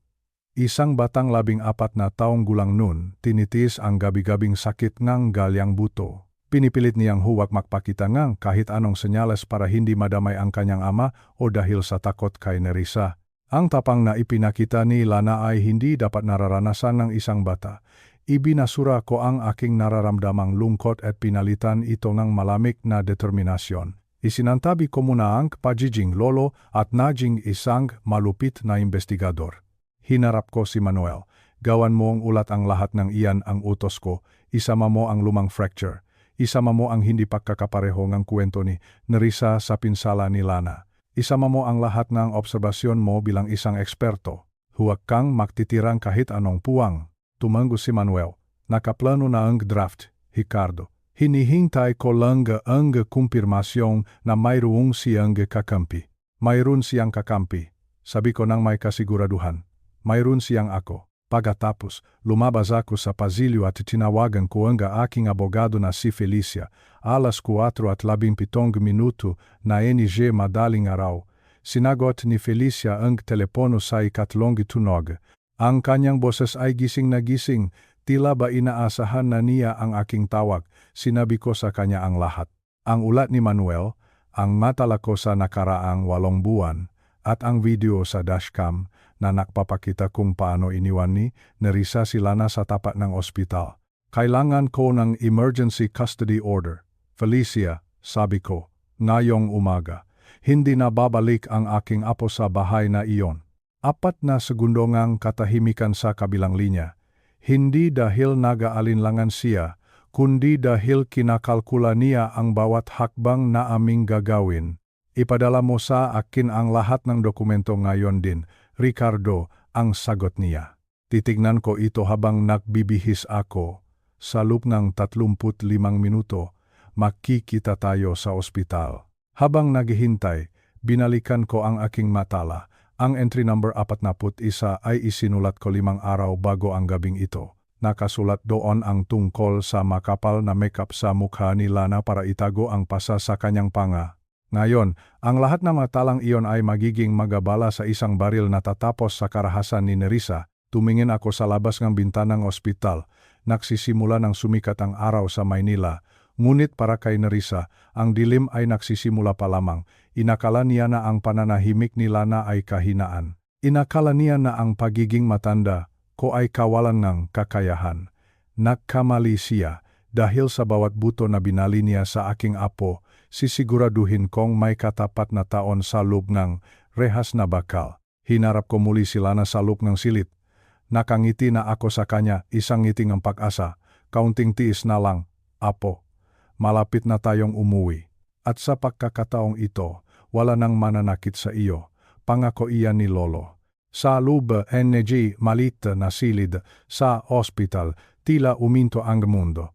Isang batang 14 na taong gulang nun, tinitiis ang gabi-gabing sakit ng galyang buto. Pinipilit niyang huwag magpakita ng kahit anong senyales para hindi madamay ang kanyang ama o dahil sa takot kay Nerissa. Ang tapang na ipinakita ni Lana ay hindi dapat nararanasan ng isang bata. Ibinasura ko ang aking nararamdamang lungkot at pinalitan ito ng malamig na determinasyon. Isinantabi ko muna ang pagiging lolo at naging isang malupit na investigador. Hinarap ko si Manuel. Gawan mo ang ulat ang lahat ng iyan ang utos ko, isama mo ang lumang fracture. Isama mo ang hindi pagkakapareho ng kwento ni Nerissa sa pinsala ni Lana. Isama mo ang lahat ng obserbasyon mo bilang isang eksperto. Huwag kang magtitirang kahit anong puwang. Tumanggo si Manuel. Nakaplano na ang draft, Ricardo. Hinihintay ko lang ang kumpirmasyon na mayroong siyang kakampi. Mayroon siyang kakampi. Sabi ko nang may kasiguraduhan. Mayroon siyang ako. Pagkatapos, lumabas ako sa pasilyo at tinawagan ko ang aking abogado na si Felicia. Alas 4:17 na NG madaling araw. Sinagot ni Felicia ang telepono sa ikatlong tunog. Ang kanyang boses ay gising na gising. Tila ba inaasahan na niya ang aking tawag. Sinabi ko sa kanya ang lahat. Ang ulat ni Manuel, ang matala ko sa nakaraang 8 buwan, at ang video sa dashcam na nagpapakita kung paano iniwan ni Nerissa si Lana sa tapat ng ospital. Kailangan ko ng emergency custody order. Felicia, sabi ko, ngayong umaga. Hindi na babalik ang aking apo sa bahay na iyon. 4 na segundo ngang katahimikan sa kabilang linya. Hindi dahil nag-aalinlangan siya, kundi dahil kinakalkula niya ang bawat hakbang na aming gagawin. Ipadala mo sa akin ang lahat ng dokumento ngayon din, Ricardo, ang sagot niya. Titignan ko ito habang nagbibihis ako. Sa loob ng 35 minuto, makikita tayo sa ospital. Habang naghihintay, binalikan ko ang aking matala. Ang entry number 41 ay isinulat ko 5 araw bago ang gabing ito. Nakasulat doon ang tungkol sa makapal na makeup sa mukha ni Lana para itago ang pasa sa kanyang panga. Ngayon, ang lahat ng matalang iyon ay magiging magabala sa isang baril na tatapos sa karahasan ni Nerissa. Tumingin ako sa labas ng bintana ng ospital. Nagsisimula ng sumikat ang araw sa Maynila. Ngunit para kay Nerissa, ang dilim ay nagsisimula pa lamang. Inakala niya na ang pananahimik ni Lana ay kahinaan. Inakala niya na ang pagiging matanda ko ay kawalan ng kakayahan. Nagkamali siya dahil sa bawat buto na binali niya sa aking apo, sisiguraduhin kong may katapat na taon sa loob ng rehas na bakal. Hinarap ko muli si Lana sa loob ng silid. Nakangiti na ako sa kanya, isang ngiting ang pag-asa. Kaunting tiis na lang, apo. Malapit na tayong umuwi. At sa pagkakataong ito, wala nang mananakit sa iyo. Pangako iyan ni Lolo. Sa loob NG malit na silid sa ospital, tila uminto ang mundo.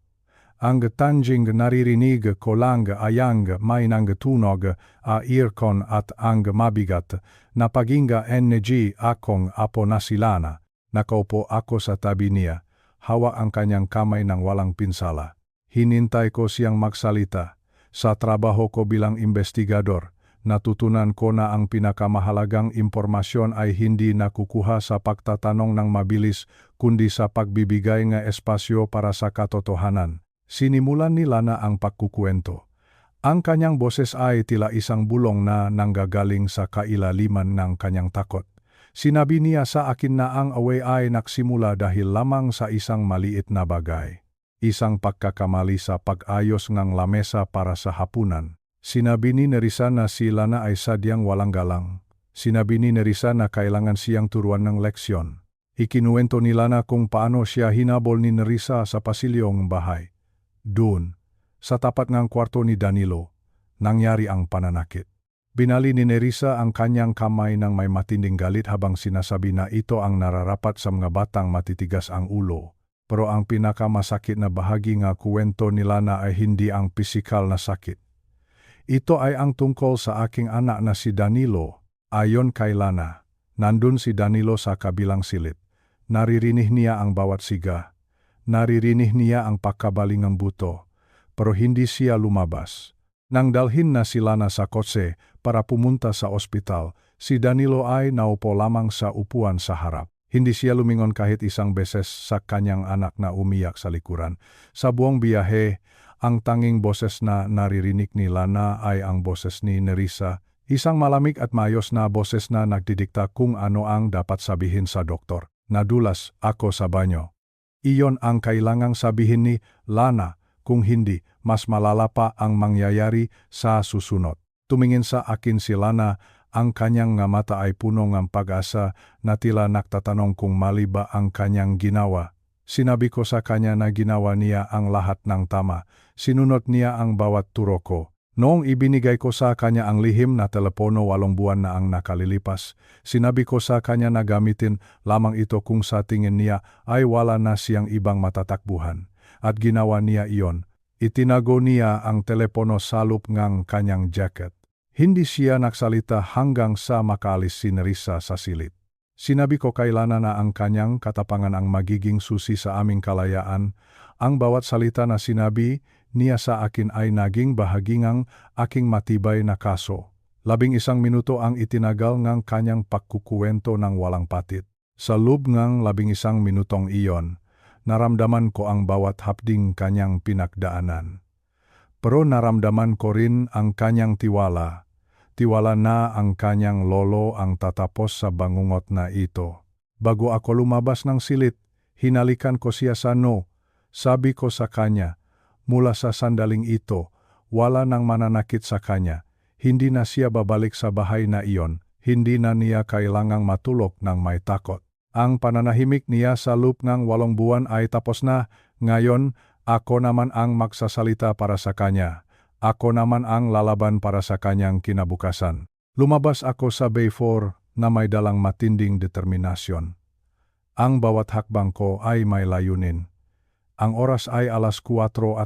Ang tanging naririnig ko lang ay ang may nang tunog a earcon at ang mabigat na paginga NG akong apo na si Lana. Nakaupo ako sa tabi niya, hawak ang kanyang kamay ng walang pinsala. Hinintay ko siyang magsalita. Sa trabaho ko bilang investigador, natutunan ko na ang pinakamahalagang impormasyon ay hindi nakukuha sa pagtatanong ng mabilis, kundi sa pagbibigay ng espasyo para sa katotohanan. Sinimulan ni Lana ang pagkukwento. Ang kanyang boses ay tila isang bulong na nanggagaling sa kailaliman ng kanyang takot. Sinabi niya sa akin na ang away ay nagsimula dahil lamang sa isang maliit na bagay. Isang pagkakamali sa pag-ayos ng lamesa para sa hapunan. Sinabi ni Nerissa na si Lana ay sadyang walang galang. Sinabi ni Nerissa na kailangan siyang turuan ng leksyon. Ikinuwento ni Lana kung paano siya hinabol ni Nerissa sa pasilyong bahay. Doon, sa tapat ng kwarto ni Danilo, nangyari ang pananakit. Binali ni Nerissa ang kanyang kamay ng may matinding galit habang sinasabi na ito ang nararapat sa mga batang matitigas ang ulo. Pero ang pinakamasakit na bahagi ng kwento ni Lana ay hindi ang pisikal na sakit. Ito ay ang tungkol sa aking anak na si Danilo. Ayon kay Lana, nandun si Danilo sa kabilang silid. Naririnig niya ang bawat siga. Naririnig niya ang pagkabaling ng buto, pero hindi siya lumabas. Nang dalhin na si Lana sa kotse para pumunta sa ospital, si Danilo ay naupo lamang sa upuan sa harap. Hindi siya lumingon kahit isang beses sa kanyang anak na umiyak sa likuran. Sa buong biyahe, ang tanging boses na naririnig ni Lana ay ang boses ni Nerissa, isang malamig at maayos na boses na nagdidikta kung ano ang dapat sabihin sa doktor. Nadulas ako sa banyo. Iyon ang kailangang sabihin ni Lana kung hindi, mas malala pa ang mangyayari sa susunod. Tumingin sa akin si Lana, ang kanyang nga mata ay puno ng pag-asa na tila nagtatanong kung mali ba ang kanyang ginawa. Sinabi ko sa kanya na ginawa niya ang lahat ng tama. Sinunod niya ang bawat turo ko. Noong ibinigay ko sa kanya ang lihim na telepono 8 buwan na ang nakalilipas, sinabi ko sa kanya na gamitin lamang ito kung sa tingin niya ay wala na siyang ibang matatakbuhan. At ginawa niya iyon. Itinago niya ang telepono sa loob ng kanyang jacket. Hindi siya nagsalita hanggang sa makaalis si Nerissa sa silid. Sinabi ko kay Lana na ang kanyang katapangan ang magiging susi sa aming kalayaan. Ang bawat salita na sinabi niya sa akin ay naging bahagingang aking matibay na kaso. 11 minuto ang itinagal ng kanyang pagkukuwento ng walang patit. Sa loob ng 11 minutong iyon, naramdaman ko ang bawat hapding kanyang pinagdaanan. Pero naramdaman ko rin ang kanyang tiwala. Tiwala na ang kanyang lolo ang tatapos sa bangungot na ito. Bago ako lumabas ng silid, hinalikan ko siya sa no. Sabi ko sa kanya, mula sa sandaling ito, wala nang mananakit sa kanya. Hindi na siya babalik sa bahay na iyon. Hindi na niya kailangang matulog ng may takot. Ang pananahimik niya sa loob ng 8 buwan ay tapos na. Ngayon, ako naman ang magsasalita para sa kanya. Ako naman ang lalaban para sa kanyang kinabukasan. Lumabas ako sa Bay 4 na may dalang matinding determinasyon. Ang bawat hakbang ko ay may layunin. Ang oras ay 4:17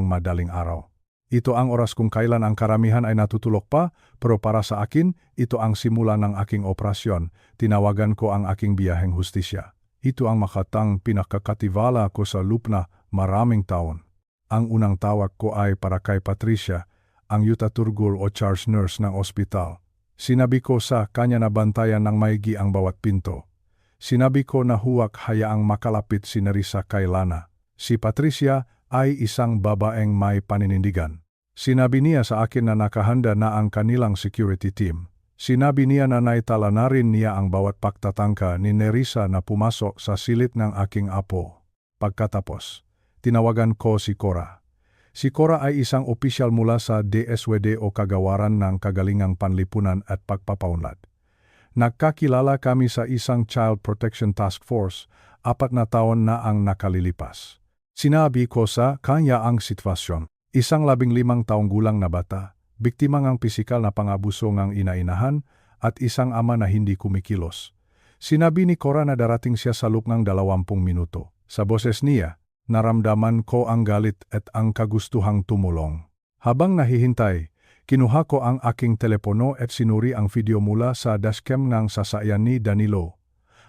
madaling araw. Ito ang oras kung kailan ang karamihan ay natutulog pa, pero para sa akin, ito ang simula ng aking operasyon. Tinawagan ko ang aking biyaheng hustisya. Ito ang makatang pinakakatiwala ko sa loob na maraming taon. Ang unang tawag ko ay para kay Patricia, ang Utaturgul o charge nurse ng ospital. Sinabi ko sa kanya na bantayan ng maigi ang bawat pinto. Sinabi ko na huwag hayaang makalapit si Nerissa kay Lana. Si Patricia ay isang babaeng may paninindigan. Sinabi niya sa akin na nakahanda na ang kanilang security team. Sinabi niya na naitala na rin niya ang bawat pagtatangka ni Nerissa na pumasok sa silid ng aking apo. Pagkatapos, tinawagan ko si Cora. Si Cora ay isang opisyal mula sa DSWD o Kagawaran ng Kagalingang Panlipunan at Pagpapaunlad. Nagkakilala kami sa isang Child Protection Task Force, 4 na taon na ang nakalilipas. Sinabi ko sa kanya ang sitwasyon. Isang 15 taong gulang na bata, biktima ng pisikal na pangabuso ng ina-inahan at isang ama na hindi kumikilos. Sinabi ni Cora na darating siya sa loob ng 20 minuto. Sa boses niya, naramdaman ko ang galit at ang kagustuhang tumulong. Habang nahihintay, kinuha ko ang aking telepono at sinuri ang video mula sa dashcam ng sasakyan ni Danilo.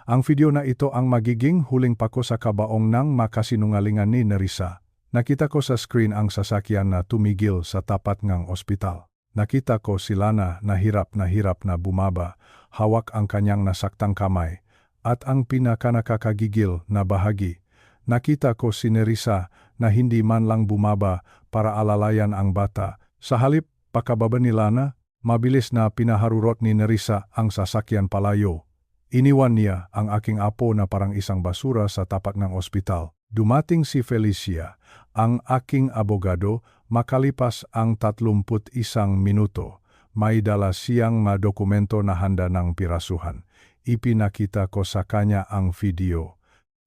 Ang video na ito ang magiging huling pako sa kabaong ng makasinungalingan ni Nerissa. Nakita ko sa screen ang sasakyan na tumigil sa tapat ng ospital. Nakita ko si Lana na hirap na bumaba, hawak ang kanyang nasaktang kamay, at ang pinakanakakagigil na bahagi. Nakita ko si Nerissa na hindi man lang bumaba para alalayan ang bata. Sa halip, pakababa ni Lana, mabilis na pinaharurot ni Nerissa ang sasakyan palayo. Iniwan niya ang aking apo na parang isang basura sa tapat ng ospital. Dumating si Felicia, ang aking abogado, makalipas ang 31 minuto. May dala siyang dokumento na handa ng pirasuhan. Ipinakita ko sa kanya ang video.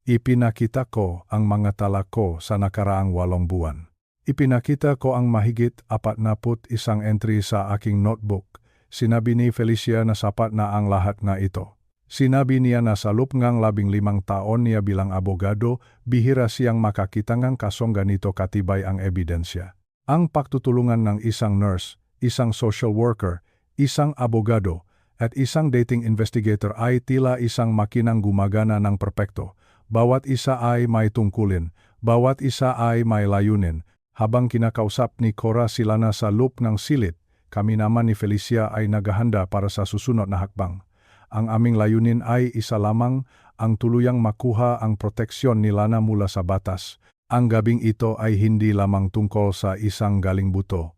Ipinakita ko ang mga tala ko sa nakaraang 8 buwan. Ipinakita ko ang mahigit 41 entry sa aking notebook. Sinabi ni Felicia na sapat na ang lahat na ito. Sinabi niya na sa loob ng 15 taon niya bilang abogado, bihira siyang makakita ng kasong ganito katibay ang ebidensya. Ang pagtutulungan ng isang nurse, isang social worker, isang abogado, at isang dating investigator ay tila isang makinang gumagana ng perpekto. Bawat isa ay may tungkulin, bawat isa ay may layunin. Habang kinakausap ni Cora sila na sa loob ng silid, kami naman ni Felicia ay naghahanda para sa susunod na hakbang. Ang aming layunin ay isa lamang, ang tuluyang makuha ang proteksyon ni Lana mula sa batas. Ang gabing ito ay hindi lamang tungkol sa isang galing buto.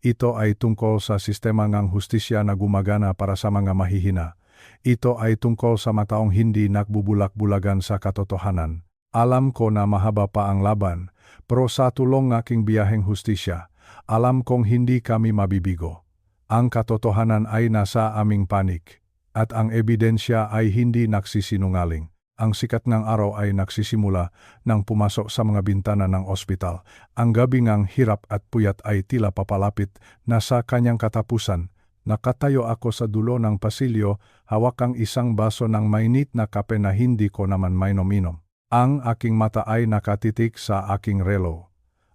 Ito ay tungkol sa sistema ng hustisya na gumagana para sa mga mahihina. Ito ay tungkol sa mataong hindi nagbubulak-bulagan sa katotohanan. Alam ko na mahaba pa ang laban, Pero sa tulong ng aking biyaheng hustisya, alam kong hindi kami mabibigo. Ang katotohanan ay nasa aming panig, at ang ebidensya ay hindi nagsisinungaling. Ang sikat ng araw ay nagsisimula nang pumasok sa mga bintana ng ospital. Ang gabi ngang hirap at puyat ay tila papalapit na sa kanyang katapusan. Nakatayo ako sa dulo ng pasilyo, hawak ang isang baso ng mainit na kape na hindi ko naman mainom-inom. Ang aking mata ay nakatitik sa aking relo.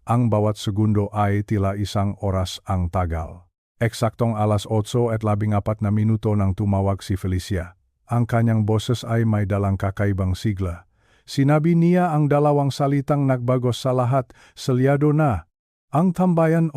Ang bawat segundo ay tila isang oras ang tagal. Eksaktong 8:14 nang tumawag si Felicia. Ang kanyang boses ay may dalang kakaibang sigla. Sinabi niya ang dalawang salitang nagbago sa lahat, "Selyado na." Ang tambayan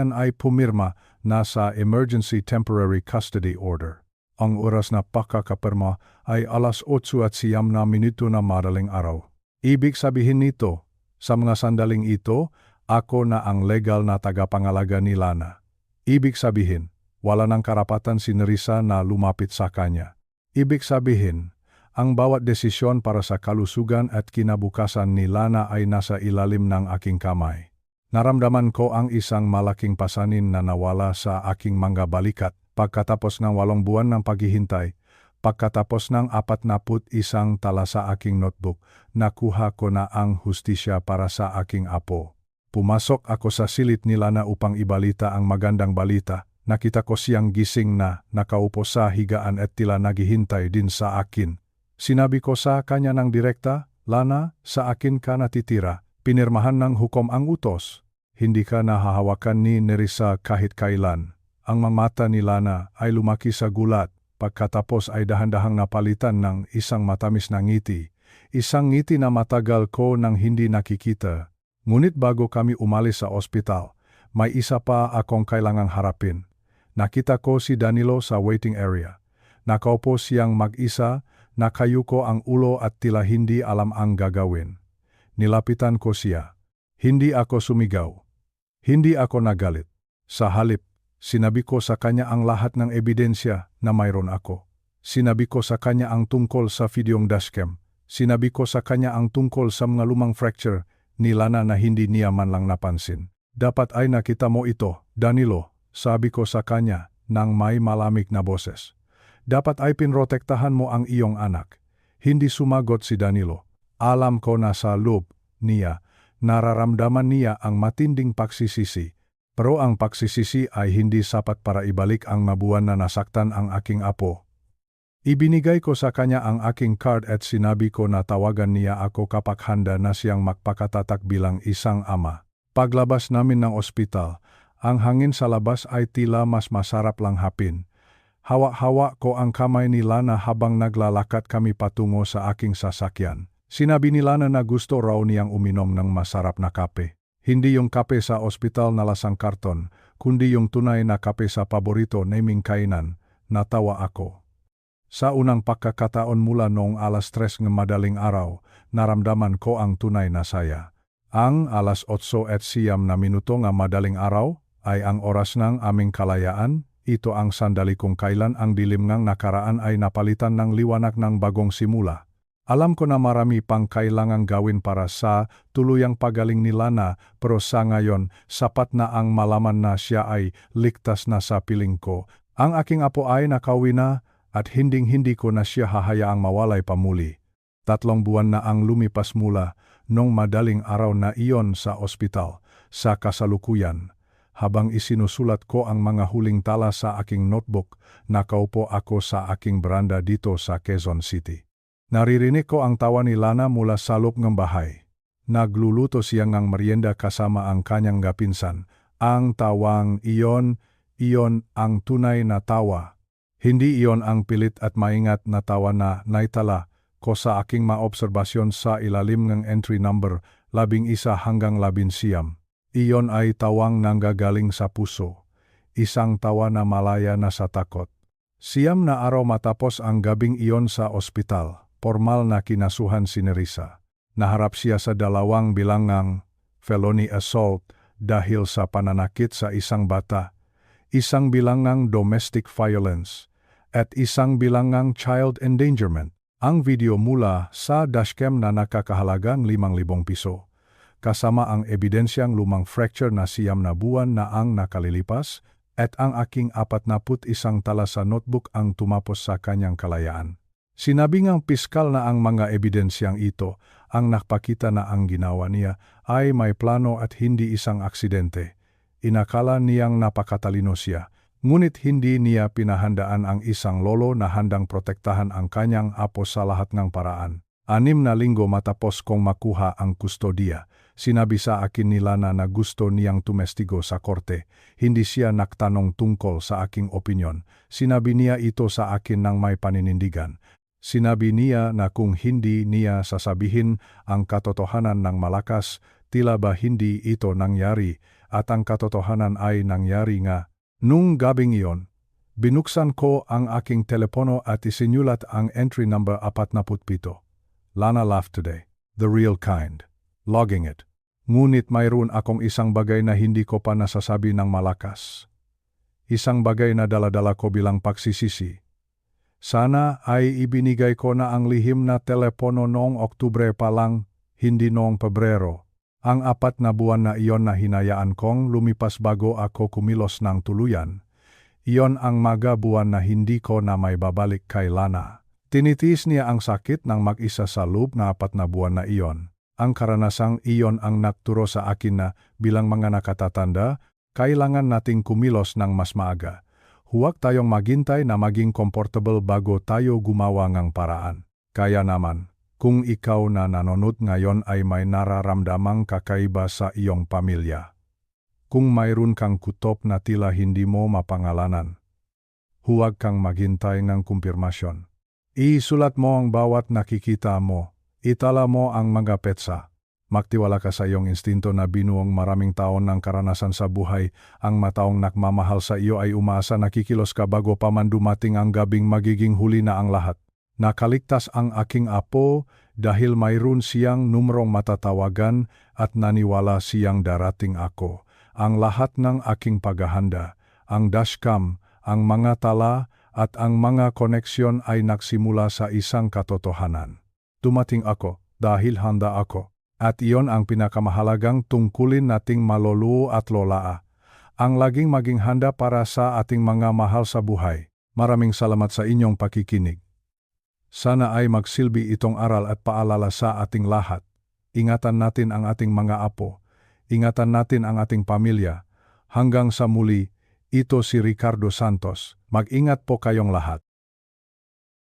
ay pumirma na sa Emergency Temporary Custody Order. Ang oras na pagkakapirma ay 8:09 na madaling araw. Ibig sabihin nito, sa mga sandaling ito, ako na ang legal na tagapangalaga ni Lana. Ibig sabihin, wala ng karapatan si Nerissa na lumapit sa kanya. Ibig sabihin, ang bawat desisyon para sa kalusugan at kinabukasan ni Lana ay nasa ilalim ng aking kamay. Naramdaman ko ang isang malaking pasanin na nawala sa aking mga balikat pagkatapos ng 8 buwan ng paghihintay. Pagkatapos ng 41 tala sa aking notebook, nakuha ko na ang hustisya para sa aking apo. Pumasok ako sa silid ni Lana upang ibalita ang magandang balita. Nakita ko siyang gising na nakaupo sa higaan at tila naghihintay din sa akin. Sinabi ko sa kanya ng direkta, "Lana, sa akin ka natitira. Pinirmahan ng hukom ang utos. Hindi ka nahahawakan ni Nerissa kahit kailan." Ang mga mata ni Lana ay lumaki sa gulat, pagkatapos ay dahan-dahang napalitan ng isang matamis na ngiti. Isang ngiti na matagal ko nang hindi nakikita. Ngunit bago kami umalis sa ospital, may isa pa akong kailangang harapin. Nakita ko si Danilo sa waiting area. Nakaupo siyang mag-isa, nakayuko ang ulo at tila hindi alam ang gagawin. Nilapitan ko siya. Hindi ako sumigaw. Hindi ako nagalit. Sa halip, sinabi ko sa kanya ang lahat ng ebidensya na mayroon ako. Sinabi ko sa kanya ang tungkol sa videong dashcam. Sinabi ko sa kanya ang tungkol sa mga lumang fracture ni Lana na hindi niya man lang napansin. "Dapat ay nakita mo ito, Danilo," sabi ko sa kanya nang may malamig na boses. "Dapat ay pinrotektahan mo ang iyong anak." Hindi sumagot si Danilo. Alam ko na sa loob niya, nararamdaman niya ang matinding pagsisisi. Pero ang pagsisisi ay hindi sapat para ibalik ang mabuwan na nasaktan ang aking apo. Ibinigay ko sa kanya ang aking card at sinabi ko na tawagan niya ako kapag handa na siyang magpakatatak bilang isang ama. Paglabas namin ng ospital, ang hangin sa labas ay tila mas masarap lang hapin. Hawak-hawak ko ang kamay ni Lana habang naglalakad kami patungo sa aking sasakyan. Sinabi ni Lana na gusto raw niyang uminom ng masarap na kape. Hindi yung kape sa ospital na lasang karton, kundi yung tunay na kape sa paborito naming kainan. Natawa ako. Sa unang pagkakataon mula noong 3:00 ng madaling araw, naramdaman ko ang tunay na saya. Ang 8:09 ng madaling araw ay ang oras ng aming kalayaan. Ito ang sandali kung kailan ang dilim ng nakaraan ay napalitan ng liwanag ng bagong simula. Alam ko na marami pang kailangang gawin para sa tuluyang pagaling ni Lana, pero sa ngayon, sapat na ang malaman na siya ay ligtas na sa piling ko. Ang aking apo ay nakauwi na at hinding-hindi ko na siya hahayaang mawalay pa muli. 3 buwan na ang lumipas mula nung madaling araw na iyon sa ospital. Sa kasalukuyan, habang isinusulat ko ang mga huling tala sa aking notebook, nakaupo ako sa aking beranda dito sa Quezon City. Naririnig ko ang tawa ni Lana mula sa loob ng bahay. Nagluluto siya ng merienda kasama ang kanyang kapinsan. Ang tawang iyon ang tunay na tawa. Hindi iyon ang pilit at maingat na tawa na naitala ko sa aking maobserbasyon sa ilalim ng entry number 11 hanggang 19. Iyon ay tawang nanggagaling sa puso. Isang tawa na malaya na sa takot. 9 na araw matapos ang gabing iyon sa ospital, formal na kinasuhan si Nerissa. Naharap siya sa 2 bilangang felony assault dahil sa pananakit sa isang bata, 1 bilangang domestic violence, at 1 bilangang child endangerment. Ang video mula sa dashcam na nakakahalagang 5,000 piso. kasama ang ebidensyang lumang fracture na 9 buwan na ang nakalilipas, at ang aking 41 tala sa notebook ang tumapos sa kanyang kalayaan. Sinabi ngang piskal na ang mga ebidensyang ito ang nakpakita na ang ginawa niya ay may plano at hindi isang aksidente. Inakala niyang napakatalino siya, ngunit hindi niya pinahandaan ang isang lolo na handang protektahan ang kanyang apo sa lahat ng paraan. 6 na linggo matapos kong makuha ang kustodiya, sinabi sa akin ni Lana na gusto niyang tumestigo sa korte. Hindi siya nagtanong tungkol sa aking opinyon. Sinabi niya ito sa akin ng may paninindigan. Sinabi niya na kung hindi niya sasabihin ang katotohanan ng malakas, tila ba hindi ito nangyari, at ang katotohanan ay nangyari nga. Nung gabing iyon, binuksan ko ang aking telepono at isinulat ang entry number 47. Lana laughed today. The real kind. Logging it. Ngunit mayroon akong isang bagay na hindi ko pa nasasabi ng malakas. Isang bagay na dala-dala ko bilang pagsisisi. Sana ay ibinigay ko na ang lihim na telepono noong Oktubre pa lang, hindi noong Pebrero. Ang 4 na buwan na iyon na hinayaan kong lumipas bago ako kumilos ng tuluyan. Iyon ang mga buwan na hindi ko na may babalik kay Lana. Tinitiis niya ang sakit ng mag-isa sa loob na 4 na buwan na iyon. Ang karanasang iyon ang nagturo sa akin na bilang mga nakatatanda, kailangan nating kumilos ng mas maaga. Huwag tayong maghintay na maging comfortable bago tayo gumawa ng paraan. Kaya naman, kung ikaw na nanonood ngayon ay may nararamdamang kakaiba sa iyong pamilya. Kung mayroon kang kutop na tila hindi mo mapangalanan, huwag kang maghintay ng kumpirmasyon. Isulat mo ang bawat nakikita mo. Itala mo ang mga petsa. Magtiwala ka sa iyong instinto na binuong maraming taon ng karanasan sa buhay. Ang mataong nagmamahal sa iyo ay umaasa na kikilos ka bago pa man dumating ang gabing magiging huli na ang lahat. Nakaligtas ang aking apo dahil mayroon siyang numrong matatawagan at naniwala siyang darating ako. Ang lahat ng aking paghahanda, ang dashcam, ang mga tala, at ang mga koneksyon ay nagsimula sa isang katotohanan. Dumating ako dahil handa ako. At iyon ang pinakamahalagang tungkulin nating maluluo at lolaa. Ang laging maging handa para sa ating mga mahal sa buhay. Maraming salamat sa inyong pakikinig. Sana ay magsilbi itong aral at paalala sa ating lahat. Ingatan natin ang ating mga apo. Ingatan natin ang ating pamilya. Hanggang sa muli, ito si Ricardo Santos. Mag-ingat po kayong lahat.